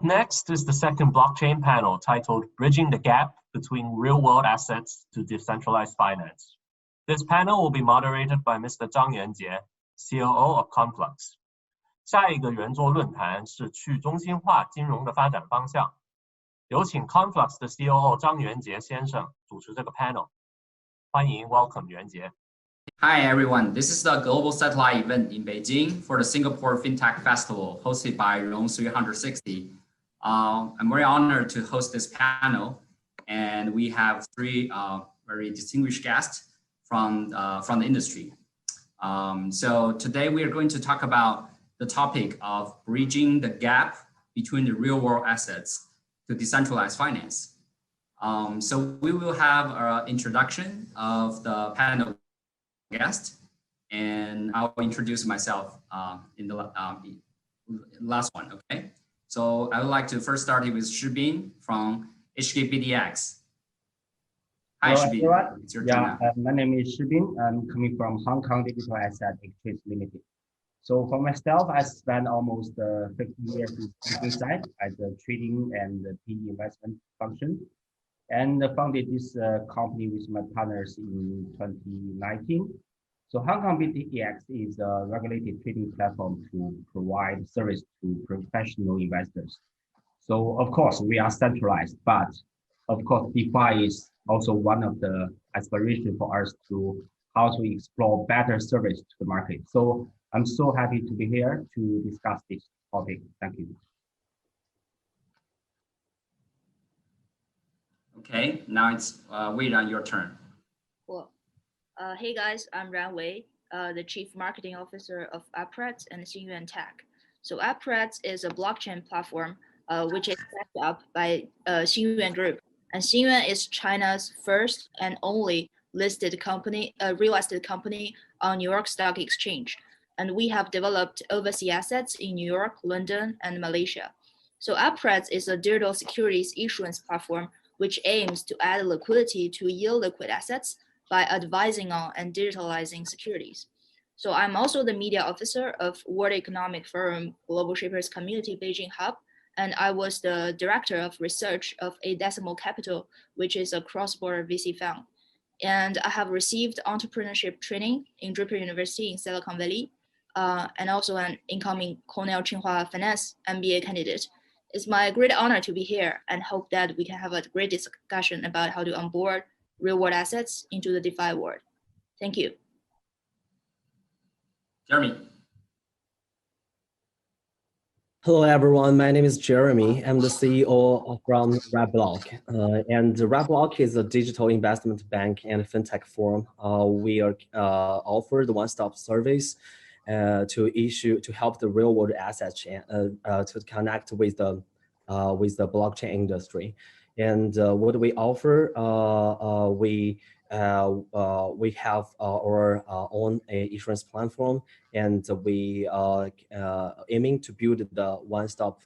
Up next is the second blockchain panel titled Bridging the Gap Between Real-World Assets to Decentralized Finance. This panel will be moderated by Mr. Zhang Yuanjie, COO of Conflux. 下一个圆桌论坛是去中心化金融的发展方向。有请 Conflux 的 COO 张元杰先生主持这个 panel。欢迎 welcome 元杰。Hi everyone, this is the global satellite event in Beijing for the Singapore FinTech Festival hosted by Rome 360. I'm very honored to host this panel, and we have three very distinguished guests from the industry. So today we are going to talk about the topic of bridging the gap between the real world assets to decentralized finance. So we will have an introduction of the panel guest, and I'll introduce myself in the last one, okay? So I would like to first start with Shibin from HKbitEX. Hi, Hello, Shibin. everyone. It's your turn now. My name is Shibin. I'm coming from Hong Kong Digital Asset Exchange Limited. So for myself, I spent almost 15 years in Prerequisites as a trading and PE investment function, and founded this company with my partners in 2019. So Hong Kong BTEX is a regulated trading platform to provide service to professional investors. So of course we are centralized, but of course DeFi is also one of the aspirations for us to how to explore better service to the market. So I'm so happy to be here to discuss this topic. Thank you. Okay, now it's Wei on your turn. Cool. Hey guys, I'm Wei, the Chief Marketing Officer of UPRETS and Xingyuan Tech. So UPRETS is a blockchain platform which is set up by Xingyuan Group. And Xingyuan is China's first and only listed company, real estate company on New York Stock Exchange. And we have developed overseas assets in New York, London, and Malaysia. So UPRETS is a digital securities issuance platform which aims to add liquidity to yield liquid assets by advising on and digitalizing securities. So I'm also the media officer of World Economic Forum Global Shippers Community Beijing Hub, and I was the director of research of A Decimal Capital, which is a cross-border VC fund. And I have received entrepreneurship training in Draper University in Silicon Valley, and also an incoming Cornell Tsinghua Finance MBA candidate. It's my great honor to be here and hope that we can have a great discussion about how to onboard real-world assets into the DeFi world. Thank you. Jeremy. Hello, everyone. My name is Jeremy. I'm the CEO from Redblock. And Redblock is a digital investment bank and fintech firm. We are offer the one-stop service to help the real-world assets to connect with the blockchain industry. And what we offer, we have our own insurance platform, and we aiming to build the one-stop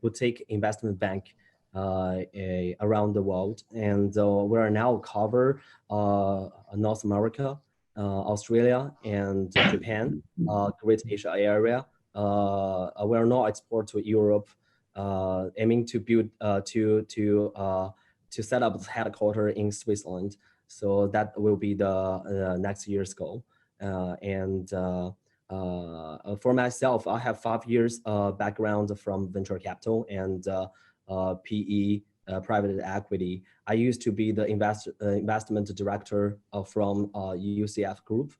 boutique investment bank around the world. And we are now cover North America, Australia, and Japan, Great Asia area. We are now export to Europe, aiming to build to set up the headquarters in Switzerland. So that will be the next year's goal. For myself, I have 5 years background from venture capital and PE, private equity. I used to be the investment director from UCF Group,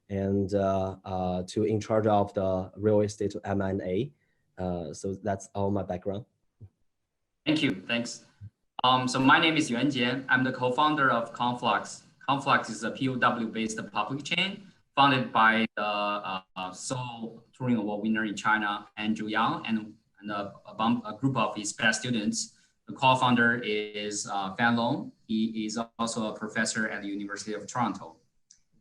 and to in charge of the real estate M&A. So that's all my background. Thank you. Thanks. So my name is Yuanjie. I'm the co-founder of Conflux. Conflux is a POW-based public chain founded by the Zhou Turing Award winner in China, Andrew Yang, and a group of his past students. The co-founder is Fan Long. He is also a professor at the University of Toronto.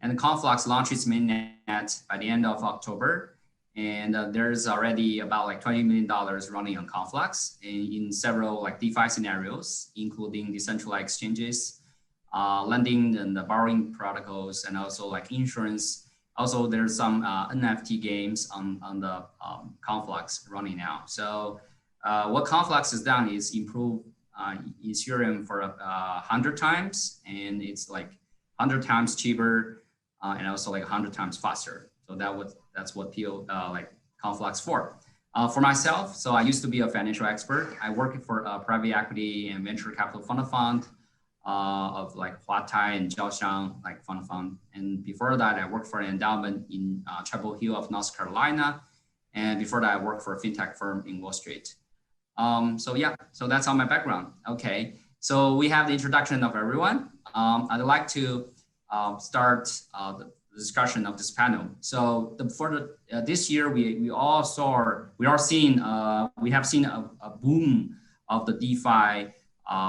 And Conflux launched its mainnet by the end of October. And there's already about like $20 million running on Conflux in several like DeFi scenarios, including decentralized exchanges, lending and the borrowing protocols, and also like insurance. Also, there's some NFT games on the Conflux running now. So what Conflux has done is improve Ethereum for 100 times, and it's like 100 times cheaper and also like 100 times faster. So that's what like Conflux for. For myself, so I used to be a financial expert. I work for a private equity and venture capital fund of like Huatai and Zhang like fund. And before that, I worked for an endowment in Chapel Hill of North Carolina. And before that, I worked for a fintech firm in Wall Street. So yeah, so that's all my background. Okay, so we have the introduction of everyone. I'd like to start the discussion of this panel. So this year, we have seen a boom of the DeFi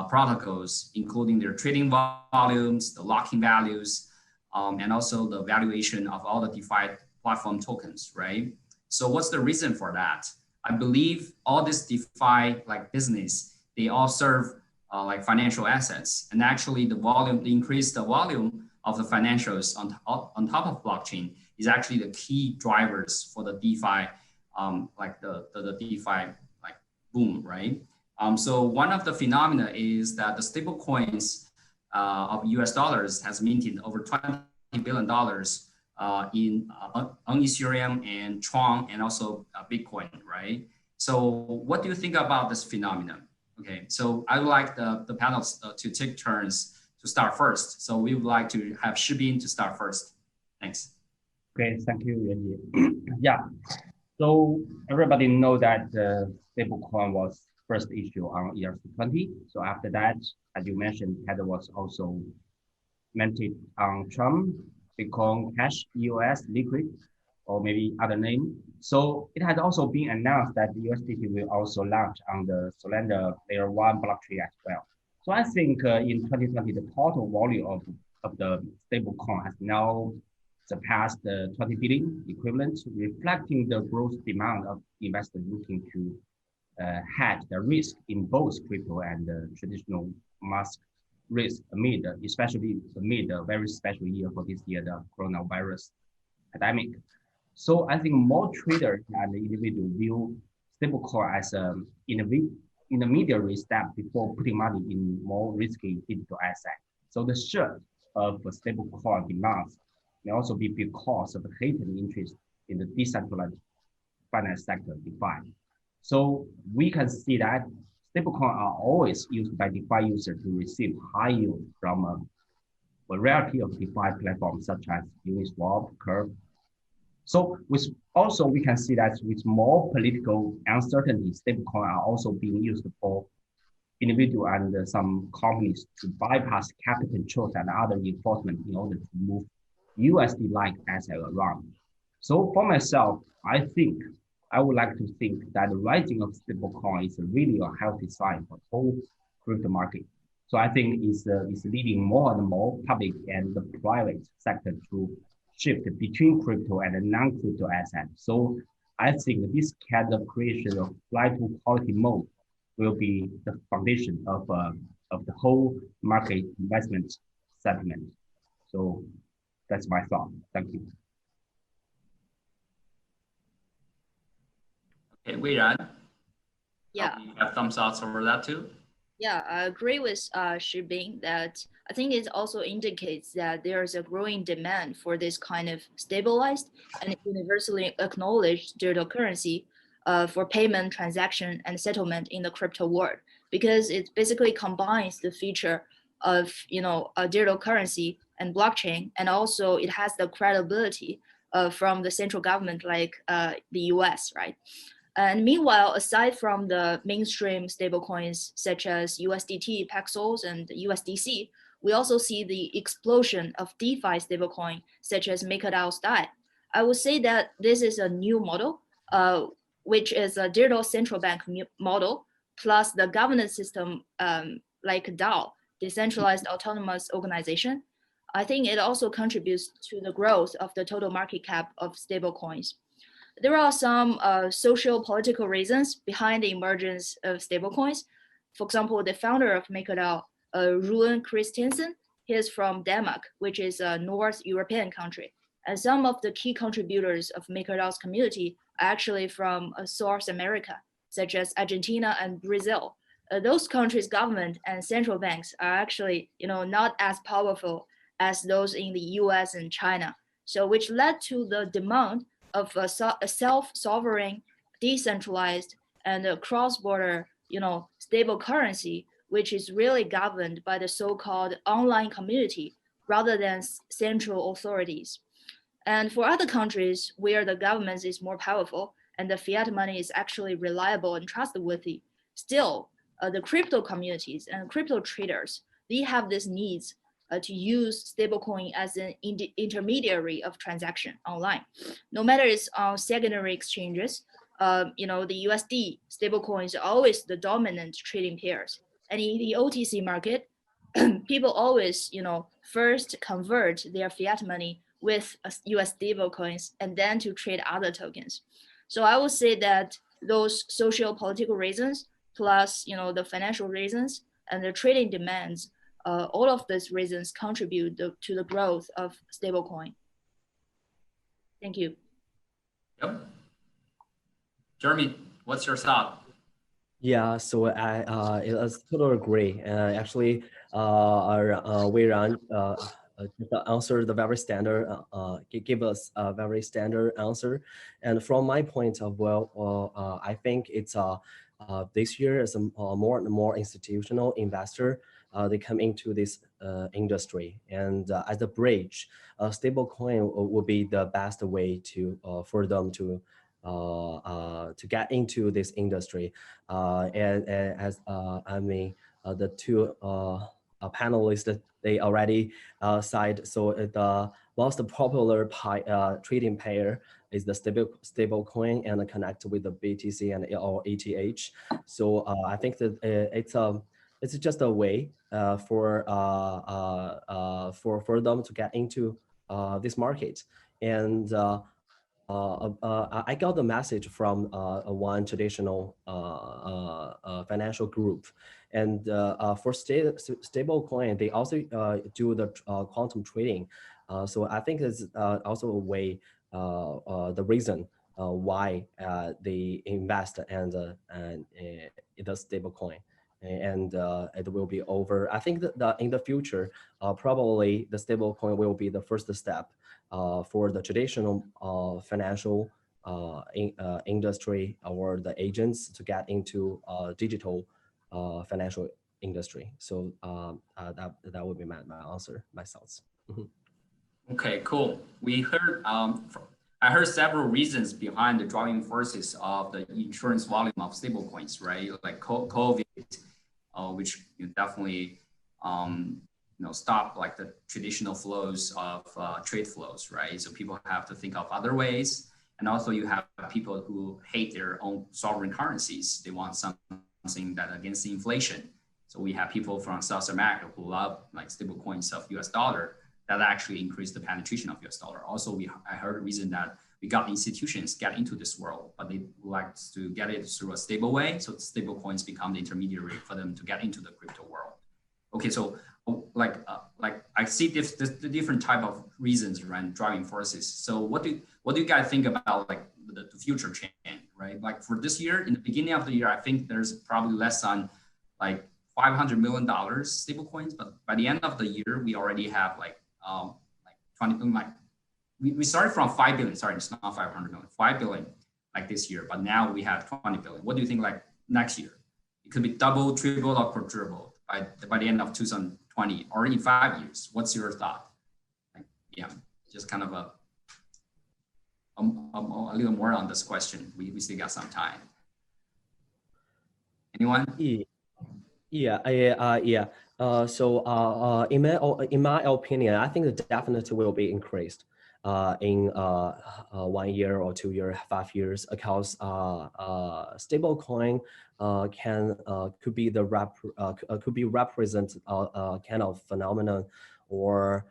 protocols, including their trading volumes, the locking values, and also the valuation of all the DeFi platform tokens, right? So what's the reason for that? I believe all this DeFi like business, they all serve like financial assets, and actually the increase the volume of the financials on top of blockchain is actually the key drivers for the DeFi, like the DeFi like boom, right? So one of the phenomena is that the stable coins of US dollars has minted over $20 billion in on Ethereum and Tron and also Bitcoin, right? So what do you think about this phenomenon? Okay, so I would like the panels to take turns to start first. So we would like to have Shibin to start first. Thanks. Okay, thank you, Yuanjie. Yeah, so everybody know that stablecoin was first issued on ERC20. So after that, as you mentioned, Tether was also minted on Tron, Bitcoin Cash, EOS, Liquid, or maybe other name. So it has also been announced that the USDT will also launch on the Solana Layer 1 blockchain as well. So I think in 2020, the total volume of the stablecoin has now surpassed the 20 billion equivalent, reflecting the growth demand of investors looking to hedge the risk in both crypto and traditional mask risk especially amid a very special year for this year, the coronavirus pandemic. So I think more traders and individuals view stablecoin as an intermediary step before putting money in more risky digital assets. So the surge of stablecoin demands may also be because of the heightened interest in the decentralized finance sector, DeFi. So we can see that stablecoin are always used by DeFi users to receive high yield from a variety of DeFi platforms such as Uniswap, Curve. So we can see that with more political uncertainty, stablecoin are also being used for individual and some companies to bypass capital controls and other enforcement in order to move USD-like asset around. So for myself, I would like to think that the rising of stablecoin is really a healthy sign for the whole crypto market. So I think it's leading more and more public and the private sector to shift between crypto and non-crypto assets. So I think this kind of creation of flight to quality mode will be the foundation of the whole market investment sentiment. So that's my thought. Thank you. Okay, Weiran. Yeah. You have thumbs up over that too? Yeah, I agree with Shibin that I think it also indicates that there is a growing demand for this kind of stabilized and universally acknowledged digital currency for payment, transaction, and settlement in the crypto world, because it basically combines the feature of a digital currency and blockchain, and also it has the credibility from the central government like the US, right? And meanwhile, aside from the mainstream stablecoins such as USDT, Paxos, and USDC, we also see the explosion of DeFi stablecoin such as MakerDAO Style. I would say that this is a new model, which is a digital central bank model, plus the governance system like DAO, Decentralized Autonomous Organization. I think it also contributes to the growth of the total market cap of stablecoins. There are some social political reasons behind the emergence of stablecoins. For example, the founder of MakerDAO, Rune Christensen, he is from Denmark, which is a North European country. And some of the key contributors of MakerDAO's community are actually from South America, such as Argentina and Brazil. Those countries' government and central banks are actually, not as powerful as those in the US and China. So which led to the demand of a self-sovereign, decentralized, and a cross-border, stable currency, which is really governed by the so-called online community rather than central authorities. And for other countries where the government is more powerful and the fiat money is actually reliable and trustworthy, still the crypto communities and crypto traders, they have this needs to use stablecoin as an intermediary of transaction online. No matter it's on secondary exchanges, the USD stablecoins are always the dominant trading pairs. And in the OTC market, people always, first convert their fiat money with US stablecoins and then to trade other tokens. So I would say that those social political reasons plus, the financial reasons and the trading demands, all of these reasons contribute to the growth of stablecoin. Thank you. Yep. Jeremy, what's your thought? Yeah, so I totally agree. Actually, our Wei Ran just answered the very standard, give us a very standard answer. And from my point of view, I think it's this year as a more and more institutional investor, they come into this industry, and as a bridge, stablecoin will be the best way to for them to get into this industry. And as the two panelists, they already cite, so the most popular trading pair is the stable coin and connect with the BTC and or ETH. So I think that it's just a way for them to get into this market. And I got the message from one traditional financial group, and for stable coin, they also do the quantum trading. So I think it's also a way, the reason why they invest and the stable coin. And it will be over. I think that in the future, probably the stable coin will be the first step for the traditional financial industry or the agents to get into digital financial industry. So that would be my answer, my thoughts. Okay, cool. We heard, I heard several reasons behind the driving forces of the insurance volume of stablecoins, right? Like COVID, which definitely stop like the traditional flows of trade flows, right? So people have to think of other ways. And also you have people who hate their own sovereign currencies. They want something that against inflation. So we have people from South America who love like stable coins of US dollar that actually increase the penetration of US dollar. Also, I heard a reason that we got institutions get into this world, but they like to get it through a stable way. So stable coins become the intermediary for them to get into the crypto world. Okay, so like I see the different type of reasons around driving forces. So what do you guys think about like the future change, right? Like for this year, in the beginning of the year, I think there's probably less than like $500 million stable coins, but by the end of the year, we already have like 20 billion, like we started from 5 billion, sorry, it's not 500 million, 5 billion like this year, but now we have 20 billion. What do you think like next year? It could be double, triple, or quadruple by the end of 2020 or in 5 years. What's your thought? Like, yeah, just kind of a little more on this question. We still got some time. Anyone? Yeah. So in my opinion, I think it definitely will be increased in 1 year or 2 years, 5 years, because stable coin could be represent kind of phenomenon or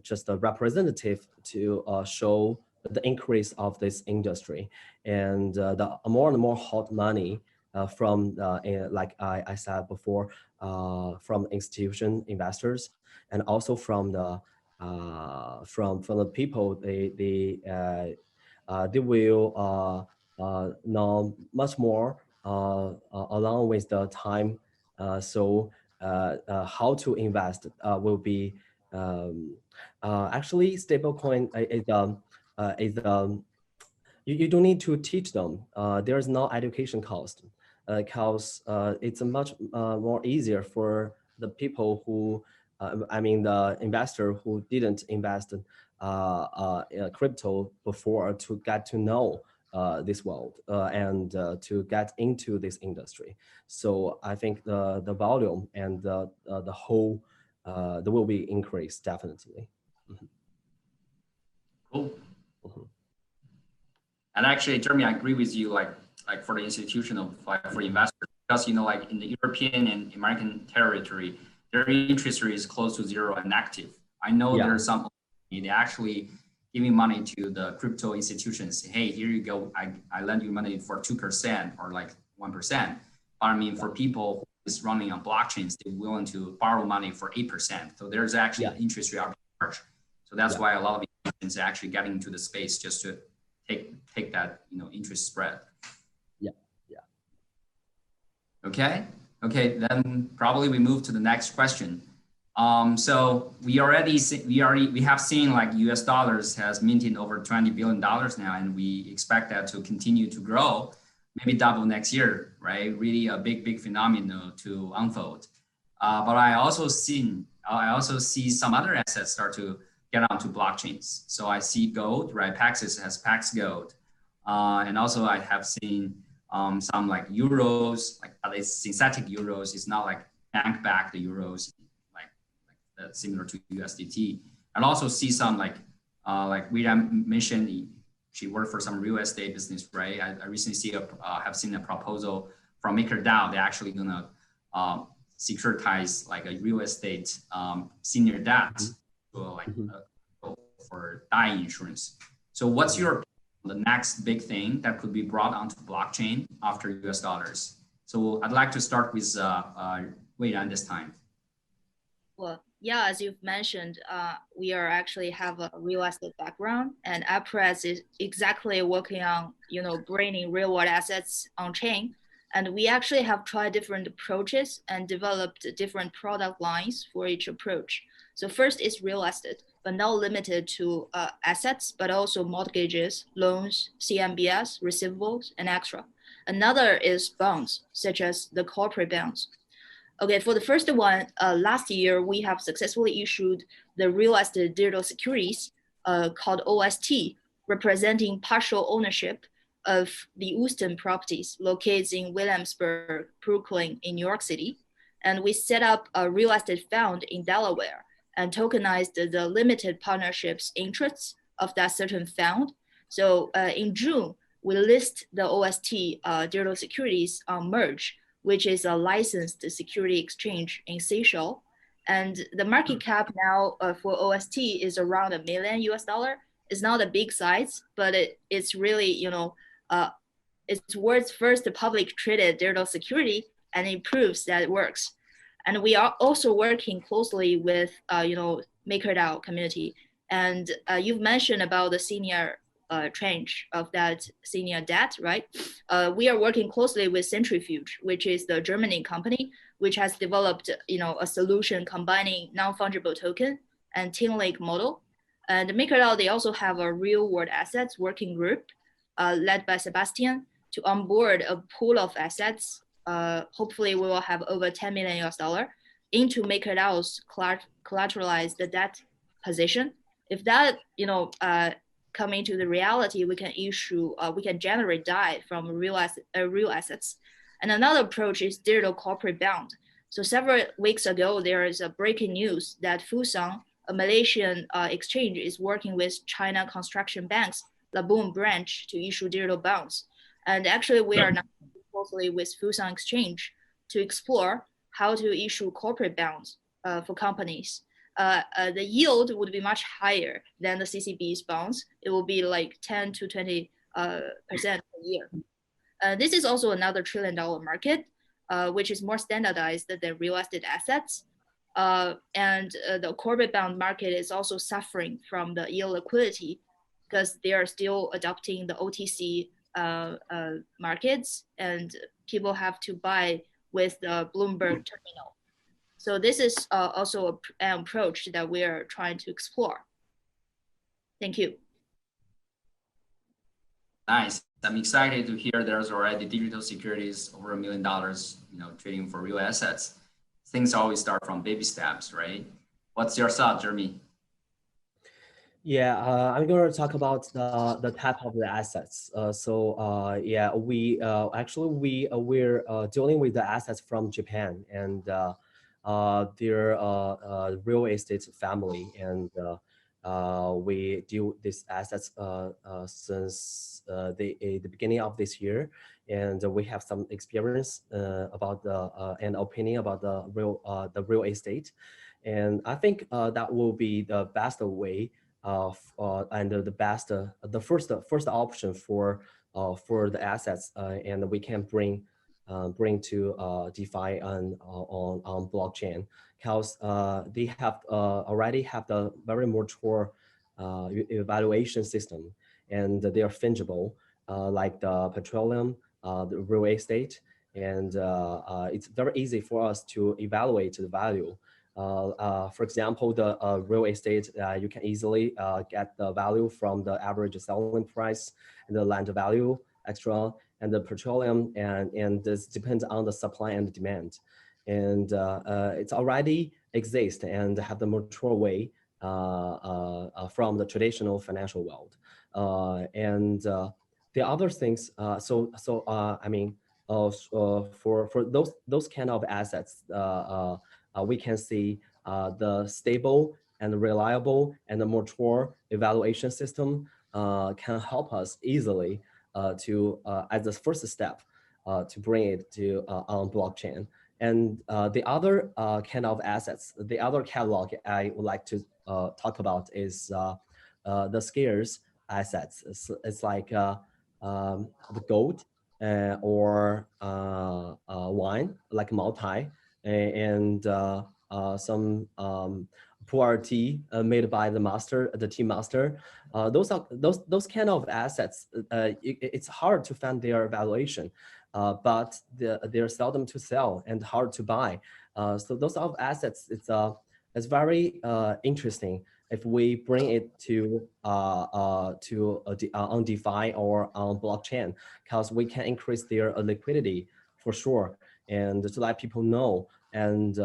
just a representative to show the increase of this industry, and the more and more hot money from like I said before, from institution investors, and also from the people, they will now much more along with the time. So how to invest will be actually stablecoin is you don't need to teach them. There's no education cost because it's a much more easier for the people who, I mean, the investor who didn't invest in crypto before to get to know this world and to get into this industry. So I think the volume and the whole there will be increased definitely. Cool. And actually, Jeremy, I agree with you. Like for the institutional, like for investors, because like in the European and American territory, their interest rate is close to zero and negative. I know there's some they actually giving money to the crypto institutions. Hey, here you go. I lend you money for 2% or like 1%. But I mean, for people who is running on blockchains, they're willing to borrow money for 8%. So there's actually an interest rate arbitrage. So that's why a lot of institutions are actually getting into the space just to take that interest spread. Okay, then probably we move to the next question. So we have seen like US dollars has minted over $20 billion now, and we expect that to continue to grow, maybe double next year, right? Really a big phenomenon to unfold. But I also see some other assets start to get onto blockchains. So I see gold, right? Paxos has Pax Gold. And also I have seen some like euros, like it's synthetic euros. It's not like bank-backed euros, like similar to USDT. And also see some like William mentioned, she worked for some real estate business, right? I recently have seen a proposal from MakerDAO. They're actually gonna securitize like a real estate senior debt for dying insurance. So what's the next big thing that could be brought onto blockchain after US dollars? So I'd like to start with Weiran this time. Well, yeah, as you've mentioned, we are actually have a real estate background, and UPRETS is exactly working on, bringing real world assets on chain. And we actually have tried different approaches and developed different product lines for each approach. So first is real estate, but not limited to assets, but also mortgages, loans, CMBS, receivables, and extra. Another is bonds, such as the corporate bonds. Okay, for the first one, last year, we have successfully issued the real estate digital securities called OST, representing partial ownership of the Houston properties located in Williamsburg, Brooklyn, in New York City. And we set up a real estate fund in Delaware and tokenized the limited partnerships interests of that certain fund. So in June, we list the OST digital securities on Merge, which is a licensed security exchange in Seychelles. And the market cap now for OST is around $1 million US. It's not a big size, but it's really, it's world's first public traded digital security, and it proves that it works. And we are also working closely with, MakerDAO community. And you've mentioned about the senior tranche of that senior debt, right? We are working closely with Centrifuge, which is the Germany company, which has developed, a solution combining non-fungible token and Tin Lake model. And MakerDAO, they also have a real world assets working group led by Sebastian to onboard a pool of assets. Hopefully we will have over $10 million US into MakerDAO's collateralized debt position. If that, come into the reality, we can generate DAI from real assets. And another approach is digital corporate bond. So several weeks ago, there is a breaking news that Fusang, a Malaysian exchange, is working with China construction bank's Laboon branch to issue digital bonds. And actually we are now closely with Fusang Exchange to explore how to issue corporate bonds for companies. The yield would be much higher than the CCB's bonds. It will be like 10 to 20% per year. This is also another $1 trillion market, which is more standardized than real estate assets. And the corporate bond market is also suffering from the illiquidity because they are still adopting the OTC markets, and people have to buy with the Bloomberg terminal. So this is also an approach that we are trying to explore. Thank you. Nice. I'm excited to hear there's already digital securities over $1 million, trading for real assets. Things always start from baby steps, right? What's your thought, Jeremy? Yeah, I'm going to talk about the type of the assets. Yeah, we're dealing with the assets from Japan, and their real estate family, and we deal these assets since the beginning of this year, and we have some experience about and opinion about the real estate, and I think that will be the best way and the first option for the assets, and we can bring to DeFi on blockchain, because they have already have the very mature evaluation system, and they are fungible, like the petroleum, the real estate, and it's very easy for us to evaluate the value. For example, the real estate, you can easily get the value from the average selling price and the land value extra, and the petroleum, and this depends on the supply and demand. And it's already exist and have the mature way from the traditional financial world. And the other things, I mean, for those kind of assets, we can see the stable and reliable and the mature evaluation system can help us easily to as the first step to bring it to on blockchain. And the other kind of assets, the other catalog I would like to talk about is the scarce assets. It's like the gold or wine, like multi, and some pu'er tea made by the tea master. Those kind of assets. It's hard to find their valuation, but they're seldom to sell and hard to buy. So those of assets, it's very interesting if we bring it to on DeFi or on blockchain, because we can increase their liquidity for sure, and to let people know and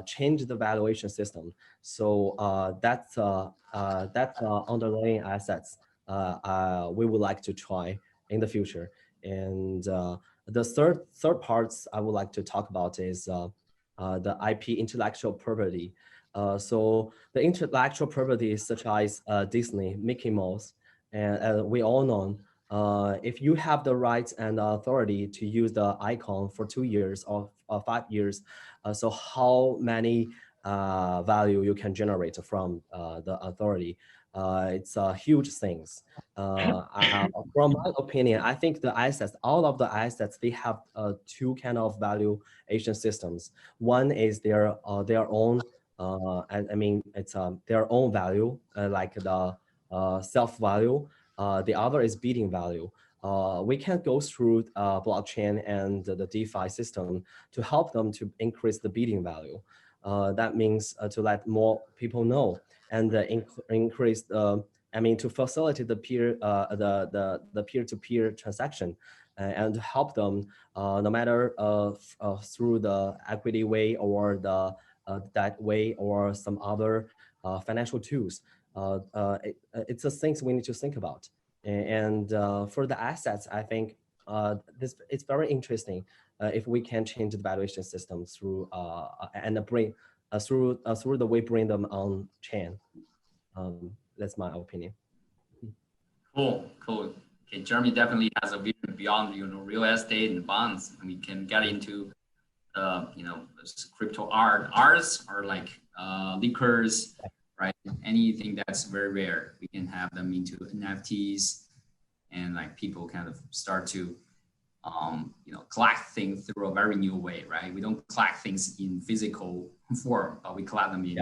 change the valuation system. So that's underlying assets we would like to try in the future. And the third parts I would like to talk about is the IP, intellectual property. So the intellectual property such as Disney, Mickey Mouse, and we all know, if you have the rights and authority to use the icon for 2 years or 5 years, so how many value you can generate from the authority? It's huge things. From my opinion, I think the assets, all of the assets, they have two kind of valuation systems. One is their own, I mean, it's their own value, like the self value. The other is bidding value. We can go through blockchain and the DeFi system to help them to increase the bidding value. That means to let more people know and increase I mean, to facilitate the peer-to-peer transaction and help them no matter through the equity way or the that way or some other financial tools. It's the things we need to think about. And for the assets, I think it's very interesting if we can change the valuation system through and bring through the way bring them on chain. That's my opinion. Cool. Okay, Jeremy definitely has a vision beyond real estate and bonds, and we can get into crypto arts or like liquors, right? Anything that's very rare, we can have them into NFTs, and like people kind of start to collect things through a very new way, right? We don't collect things in physical form, but we collect them in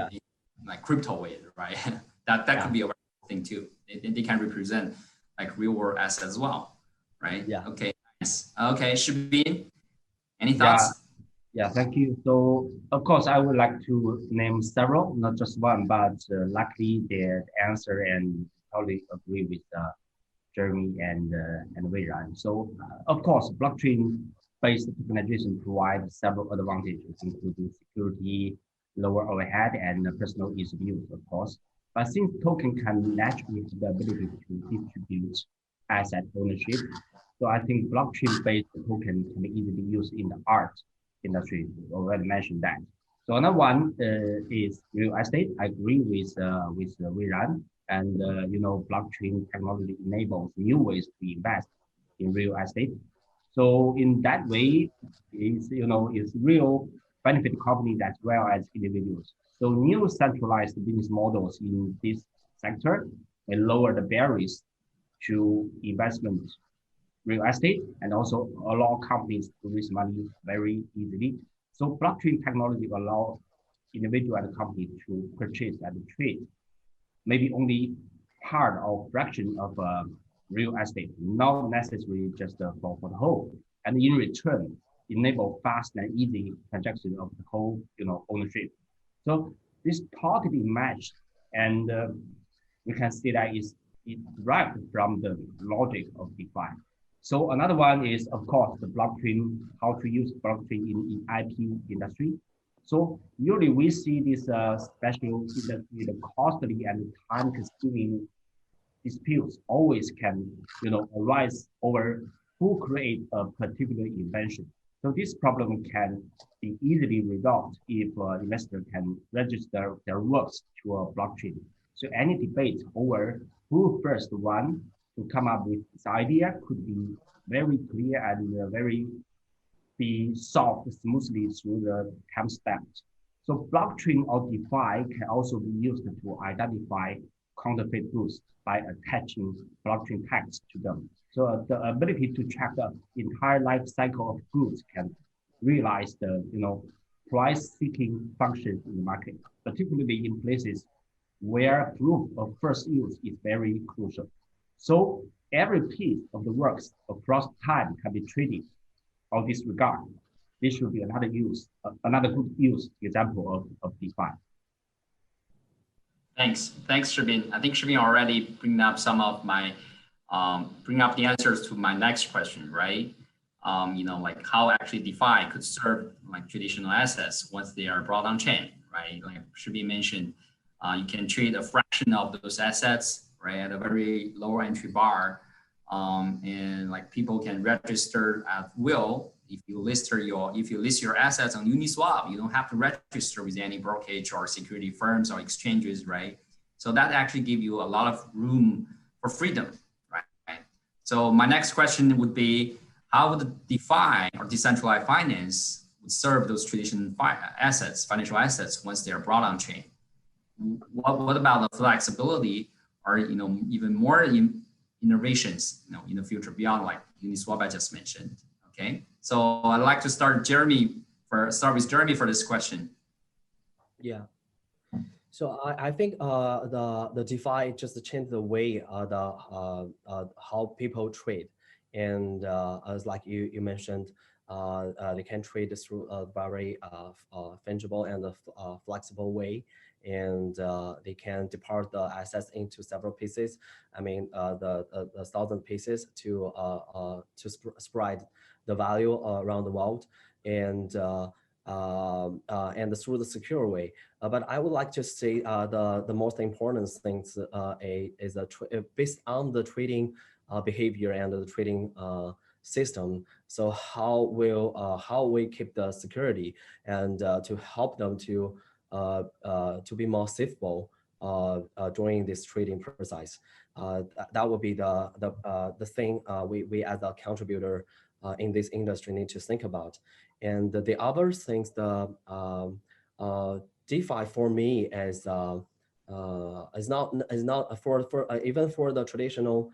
like crypto way, right? that could be a thing too. They can represent like real world assets as well. right? Yeah. Okay, nice. Okay, Shibin, any thoughts? Yeah, thank you. So, of course, I would like to name several, not just one, but luckily the answer and totally agree with Jeremy and Weiran. So, of course, blockchain-based tokenization provides several advantages, including security, lower overhead, and personal ease of use, of course. But since token can naturally have the ability to distribute asset ownership, so I think blockchain-based token can be easily used in the art industry. We already mentioned that. So another one is real estate. I agree with Weiran, and blockchain technology enables new ways to invest in real estate. So in that way, is real benefit companies as well as individuals. So new centralized business models in this sector may lower the barriers to investment real estate and also allow companies to raise money very easily. So blockchain technology allow individual and company to purchase and trade maybe only part or fraction of real estate, not necessarily just for the whole. And in return, enable fast and easy transaction of the whole ownership. So this totally matched, and we can see that it derived from the logic of DeFi. So another one is, of course, the blockchain, how to use blockchain in IP industry. So usually we see this special industry, the costly and time-consuming disputes always can, arise over who create a particular invention. So this problem can be easily resolved if investor can register their works to a blockchain. So any debate over who first one to come up with this idea could be very clear and very be solved smoothly through the timestamps. So blockchain or DeFi can also be used to identify counterfeit goods by attaching blockchain tags to them. So the ability to track the entire life cycle of goods can realize the price-seeking functions in the market, particularly in places where proof of first use is very crucial. So every piece of the works across time can be traded or disregard. This should be another good use example of DeFi. Thanks, Shibin. I think Shibin already bring up some of my, bring up the answers to my next question, right? Like how actually DeFi could serve like traditional assets once they are brought on chain, right? Like Shibin mentioned, you can trade a fraction of those assets, right, at a very low entry bar, and like people can register at will. If you list your assets on Uniswap, you don't have to register with any brokerage or security firms or exchanges, right? So that actually gives you a lot of room for freedom, right? So my next question would be, how would DeFi or decentralized finance would serve those traditional financial assets once they are brought on chain? What about the flexibility or even more innovations in the future beyond like Uniswap I just mentioned? Okay, so I'd like to start with Jeremy for this question. Yeah. So I think the DeFi just changed the way how people trade, and as like you mentioned, they can trade through a very fungible and flexible way, and they can depart the assets into several pieces. I mean, the 1,000 pieces to spread the value around the world, and through the secure way. But I would like to say the most important things is based on the trading behavior and the trading system. So how we keep the security and to help them to be more safeable during this trading process. That would be the thing we as a contributor in this industry need to think about. And the other things, the DeFi for me is not for even for the traditional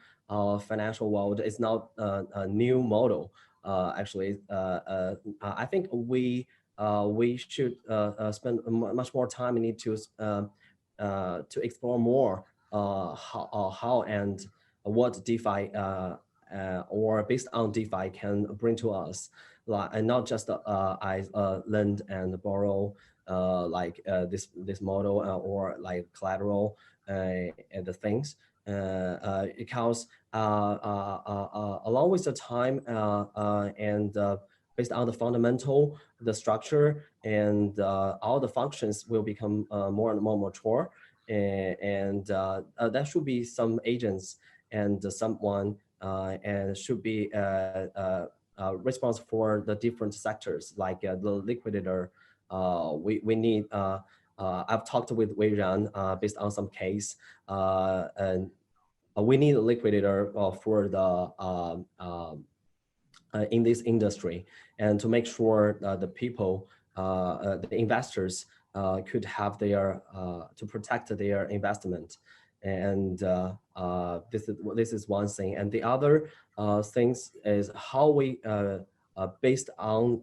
financial world. It's not a new model. Actually, I think we should spend much more time. We need to explore more how and what DeFi or based on DeFi can bring to us, and not just lend and borrow this model or like collateral and the things. Because along with the time and based on the fundamental, the structure, and all the functions will become more and more mature. And there should be some agents and someone and should be responsible for the different sectors, like the liquidator. We need, I've talked with Wei Ran based on some case, and we need a liquidator for the in this industry, and to make sure the people, the investors could have their, to protect their investment. And this is one thing. And the other things is how we, based on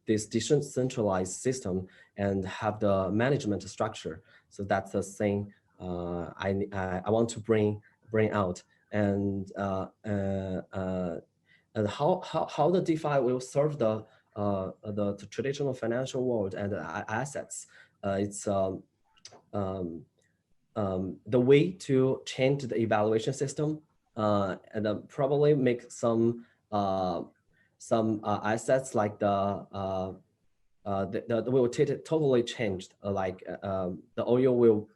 this decentralized system and have the management structure. So that's the thing I want to bring out. And how the DeFi will serve the traditional financial world and assets. It's the way to change the evaluation system and probably make some assets like the will totally changed. Like the oil will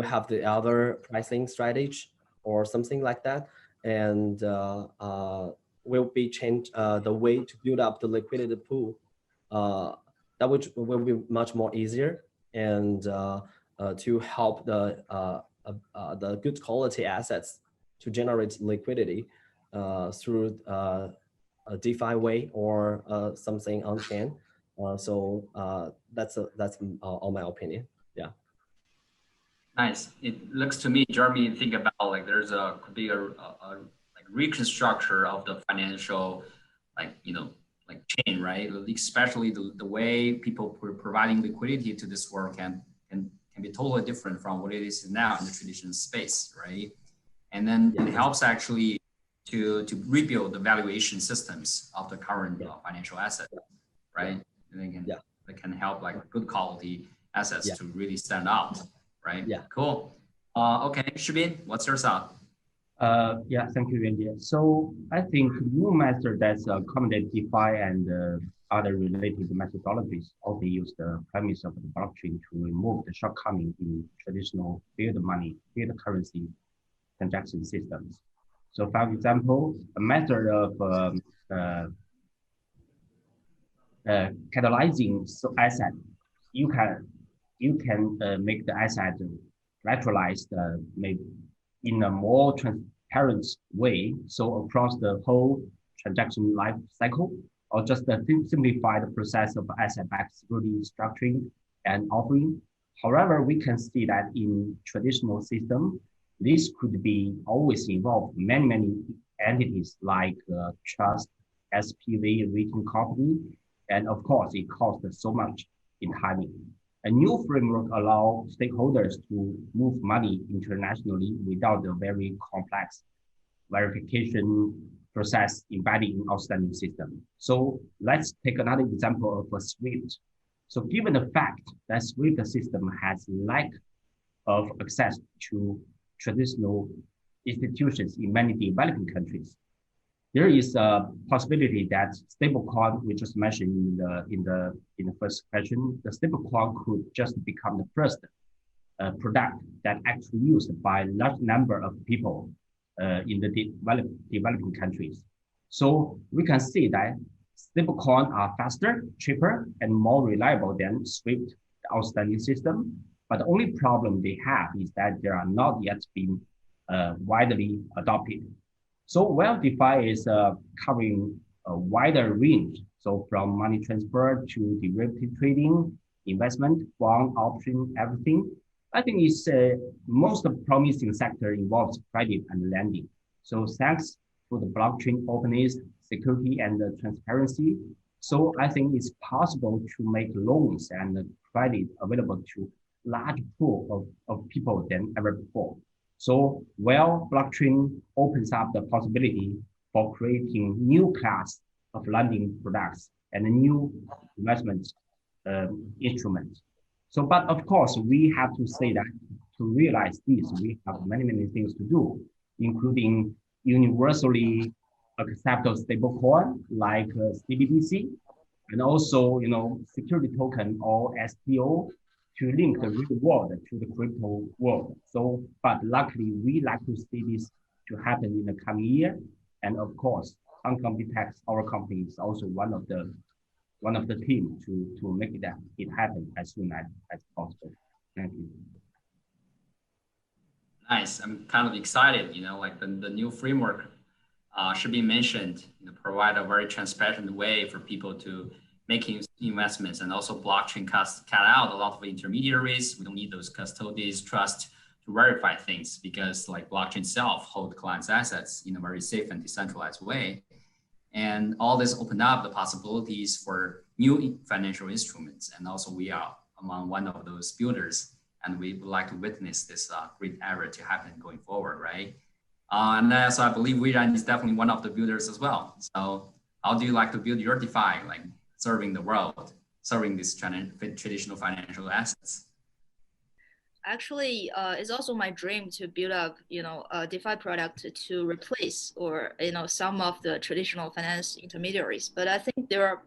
have the other pricing strategy or something like that, and will be changed the way to build up the liquidity pool. That will be much more easier, and to help the good quality assets to generate liquidity through a DeFi way or something on chain. So that's all my opinion. Yeah. Nice. It looks to me, Jeremy, think about like there's could be a like reconstruction of the financial, like like chain, right? Especially the way people providing liquidity to this world can be totally different from what it is now in the traditional space, right? And then it helps actually to rebuild the valuation systems of the current financial asset, right? And they can help like good quality assets to really stand out, right? Yeah. Cool. Okay, Shibin, what's your thought? Yeah, thank you, Yuanjie. So I think new method that's accommodate DeFi and other related methodologies also use the premise of the blockchain to remove the shortcoming in traditional fiat money, fiat currency transaction systems. So for example, a method of catalyzing asset, you can make the asset collateralized maybe in a more transparent way. So across the whole transaction life cycle, or just simplify the process of asset-backed security structuring and offering. However, we can see that in traditional system, this could be always involve many entities like trust, SPV, rating company, and of course, it costs so much in timing. A new framework allows stakeholders to move money internationally without a very complex verification process embedded in outstanding system. So let's take another example of a SWIFT. So given the fact that SWIFT system has lack of access to traditional institutions in many developing countries, there is a possibility that stablecoin we just mentioned in the first question, the stablecoin could just become the first product that actually used by a large number of people in the developing countries. So we can see that stablecoin are faster, cheaper, and more reliable than SWIFT, the outstanding system. But the only problem they have is that they are not yet being widely adopted. So while DeFi is covering a wider range, so from money transfer to derivative trading, investment, bond, option, everything, I think it's most promising sector involves credit and lending. So thanks to the blockchain openness, security, and transparency, so I think it's possible to make loans and credit available to large pool of people than ever before. So while blockchain opens up the possibility for creating new class of lending products and a new investment instruments. So, but of course, we have to say that to realize this, we have many things to do, including universally acceptable stablecoin like CBDC, and also, security token or STO to link the real world to the crypto world. So, but luckily, we like to see this to happen in the coming year. And of course, HKbitEX, our company, is also one of the team to make it happen as soon as possible. Thank you. Nice. I'm kind of excited. Like the new framework should be mentioned. Provide a very transparent way for people to making investments, and also blockchain cut out a lot of intermediaries. We don't need those custodians, trust to verify things, because like blockchain itself hold clients' assets in a very safe and decentralized way. And all this opened up the possibilities for new financial instruments. And also we are among one of those builders, and we would like to witness this great era to happen going forward, right? And so I believe Yuanjie is definitely one of the builders as well. So how do you like to build your DeFi, like serving the world, serving these traditional financial assets? Actually, it's also my dream to build up, a DeFi product to replace or, some of the traditional finance intermediaries. But I think there are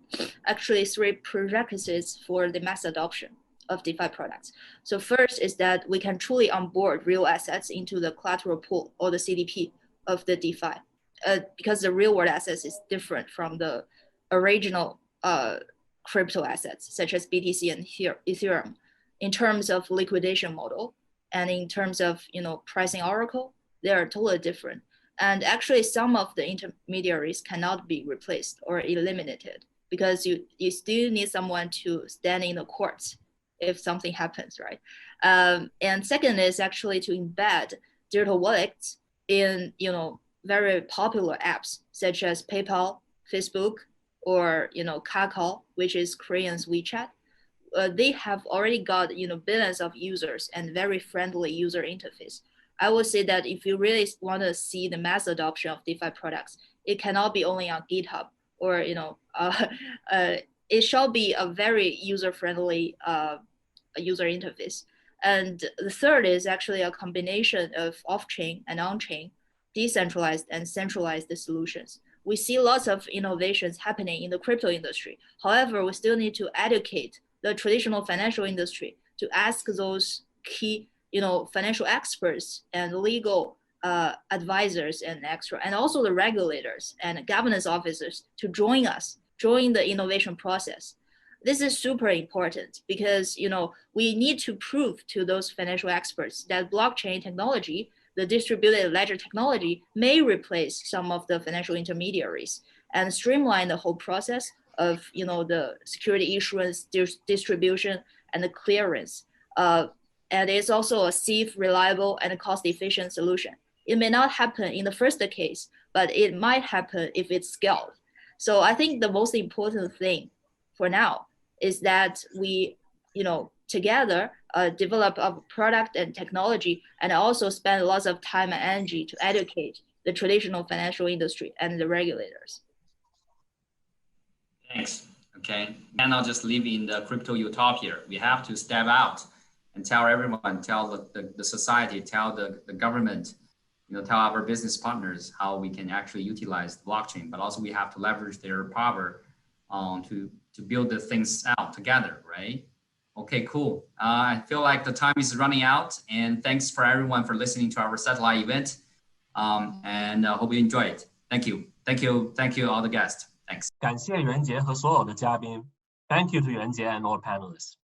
actually 3 prerequisites for the mass adoption of DeFi products. So first is that we can truly onboard real assets into the collateral pool or the CDP of the DeFi, because the real world assets is different from the original crypto assets, such as BTC and Ethereum, in terms of liquidation model and in terms of pricing oracle. They are totally different. And actually some of the intermediaries cannot be replaced or eliminated, because you still need someone to stand in the courts if something happens, right? And second is actually to embed digital wallets in very popular apps such as PayPal, Facebook, or Kakao, which is Korean's WeChat. They have already got billions of users and very friendly user interface. I would say that if you really want to see the mass adoption of DeFi products, it cannot be only on GitHub, or it shall be a very user-friendly user interface. And the third is actually a combination of off-chain and on-chain, decentralized and centralized solutions. We see lots of innovations happening in the crypto industry. However, we still need to educate the traditional financial industry to ask those key, financial experts and legal advisors and also the regulators and governance officers to join the innovation process. This is super important because, we need to prove to those financial experts that blockchain technology, the distributed ledger technology, may replace some of the financial intermediaries and streamline the whole process of, the security issuance, distribution, and the clearance. And it's also a safe, reliable, and cost-efficient solution. It may not happen in the first case, but it might happen if it's scaled. So I think the most important thing for now is that we, together develop a product and technology, and also spend lots of time and energy to educate the traditional financial industry and the regulators. Thanks. Okay. We cannot just live in the crypto utopia. We have to step out and tell everyone, tell the society, tell the government, tell our business partners how we can actually utilize the blockchain, but also we have to leverage their power to build the things out together, right? Okay, cool. I feel like the time is running out, and thanks for everyone for listening to our satellite event. And I hope you enjoy it. Thank you. Thank you. Thank you all the guests. Thanks. 感谢袁杰和所有的嘉宾。Thank you to 袁杰 and all panelists.